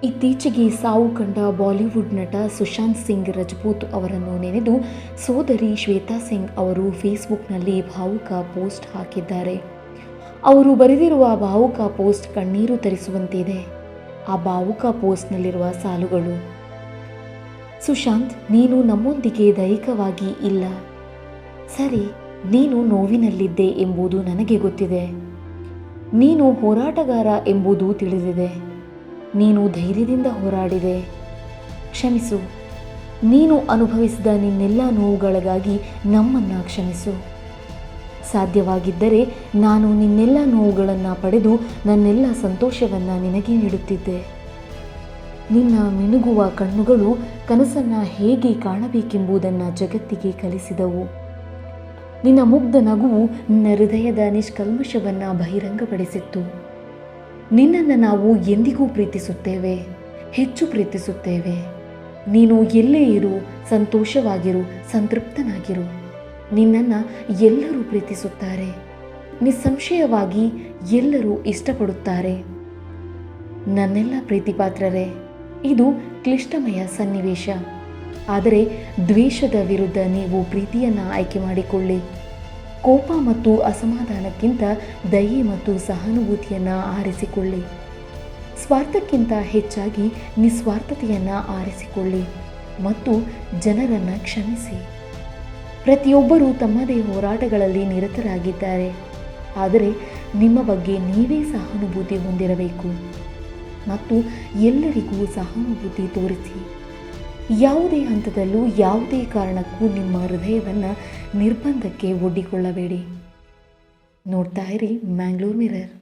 ಇತ್ತೀಚೆಗೆ ಸಾವು ಕಂಡ ಬಾಲಿವುಡ್ ನಟ ಸುಶಾಂತ್ ಸಿಂಗ್ ರಜಪೂತ್ ಅವರನ್ನು ನೆನೆದು ಸೋದರಿ ಶ್ವೇತಾ ಸಿಂಗ್ ಅವರು ಫೇಸ್ಬುಕ್ನಲ್ಲಿ ಭಾವುಕ ಪೋಸ್ಟ್ ಹಾಕಿದ್ದಾರೆ. ಅವರು ಬರೆದಿರುವ ಭಾವುಕ ಪೋಸ್ಟ್ ಕಣ್ಣೀರು ತರಿಸುವಂತಿದೆ. ಆ ಭಾವುಕ ಪೋಸ್ಟ್ನಲ್ಲಿರುವ ಸಾಲುಗಳು: ಸುಶಾಂತ್, ನೀನು ನಮ್ಮೊಂದಿಗೆ ದೈಹಿಕವಾಗಿ ಇಲ್ಲ. ಸರಿ, ನೀನು ನೋವಿನಲ್ಲಿದ್ದೆ ಎಂಬುದು ನನಗೆ ಗೊತ್ತಿದೆ. ನೀನು ಹೋರಾಟಗಾರ ಎಂಬುದು ತಿಳಿದಿದೆ. ನೀನು ಧೈರ್ಯದಿಂದ ಹೋರಾಡಿದೆ. ಕ್ಷಮಿಸು. ನೀನು ಅನುಭವಿಸಿದ ನಿನ್ನೆಲ್ಲ ನೋವುಗಳಿಗಾಗಿ ನಮ್ಮನ್ನು ಕ್ಷಮಿಸು. ಸಾಧ್ಯವಾಗಿದ್ದರೆ ನಾನು ನಿನ್ನೆಲ್ಲ ನೋವುಗಳನ್ನು ಪಡೆದು ನನ್ನೆಲ್ಲ ಸಂತೋಷವನ್ನು ನಿನಗೆ ನೀಡುತ್ತಿದ್ದೆ. ನಿನ್ನ ಮಿನುಗುವ ಕಣ್ಣುಗಳು ಕನಸನ್ನು ಹೇಗೆ ಕಾಣಬೇಕೆಂಬುದನ್ನು ಜಗತ್ತಿಗೆ ಕಲಿಸಿದವು. ನಿನ್ನ ಮುಗ್ಧ ನಗುವು ನಿನ್ನ ಹೃದಯದ ನಿಷ್ಕಲ್ಮಶವನ್ನು ಬಹಿರಂಗಪಡಿಸಿತ್ತು. ನಿನ್ನನ್ನು ನಾವು ಎಂದಿಗೂ ಪ್ರೀತಿಸುತ್ತೇವೆ, ಹೆಚ್ಚು ಪ್ರೀತಿಸುತ್ತೇವೆ. ನೀನು ಎಲ್ಲೇ ಇರು, ಸಂತೋಷವಾಗಿರು, ಸಂತೃಪ್ತನಾಗಿರು. ನಿನ್ನನ್ನು ಎಲ್ಲರೂ ಪ್ರೀತಿಸುತ್ತಾರೆ. ನಿಸ್ಸಂಶಯವಾಗಿ ಎಲ್ಲರೂ ಇಷ್ಟಪಡುತ್ತಾರೆ. ನನ್ನೆಲ್ಲ ಪ್ರೀತಿಪಾತ್ರರೇ, ಇದು ಕ್ಲಿಷ್ಟಮಯ ಸನ್ನಿವೇಶ. ಆದರೆ ದ್ವೇಷದ ವಿರುದ್ಧ ನೀವು ಪ್ರೀತಿಯನ್ನು ಆಯ್ಕೆ ಮಾಡಿಕೊಳ್ಳಿ. ಕೋಪ ಮತ್ತು ಅಸಮಾಧಾನಕ್ಕಿಂತ ದಯೆ ಮತ್ತು ಸಹಾನುಭೂತಿಯನ್ನು ಆರಿಸಿಕೊಳ್ಳಿ. ಸ್ವಾರ್ಥಕ್ಕಿಂತ ಹೆಚ್ಚಾಗಿ ನಿಸ್ವಾರ್ಥತೆಯನ್ನು ಆರಿಸಿಕೊಳ್ಳಿ ಮತ್ತು ಜನರನ್ನು ಕ್ಷಮಿಸಿ. ಪ್ರತಿಯೊಬ್ಬರೂ ತಮ್ಮದೇ ಹೋರಾಟಗಳಲ್ಲಿ ನಿರತರಾಗಿದ್ದಾರೆ. ಆದರೆ ನಿಮ್ಮ ಬಗ್ಗೆ ನೀವೇ ಸಹಾನುಭೂತಿ ಹೊಂದಿರಬೇಕು ಮತ್ತು ಎಲ್ಲರಿಗೂ ಸಹಾನುಭೂತಿ ತೋರಿಸಿ. ಯಾವುದೇ ಹಂತದಲ್ಲೂ ಯಾವುದೇ ಕಾರಣಕ್ಕೂ ನಿಮ್ಮ ಹೃದಯವನ್ನು ನಿರ್ಬಂಧಕ್ಕೆ ಒಡ್ಡಿಕೊಳ್ಳಬೇಡಿ. ನೋಡ್ತಾ ಇರಿ ಮ್ಯಾಂಗ್ಳೂರ್ ಮಿರರ್.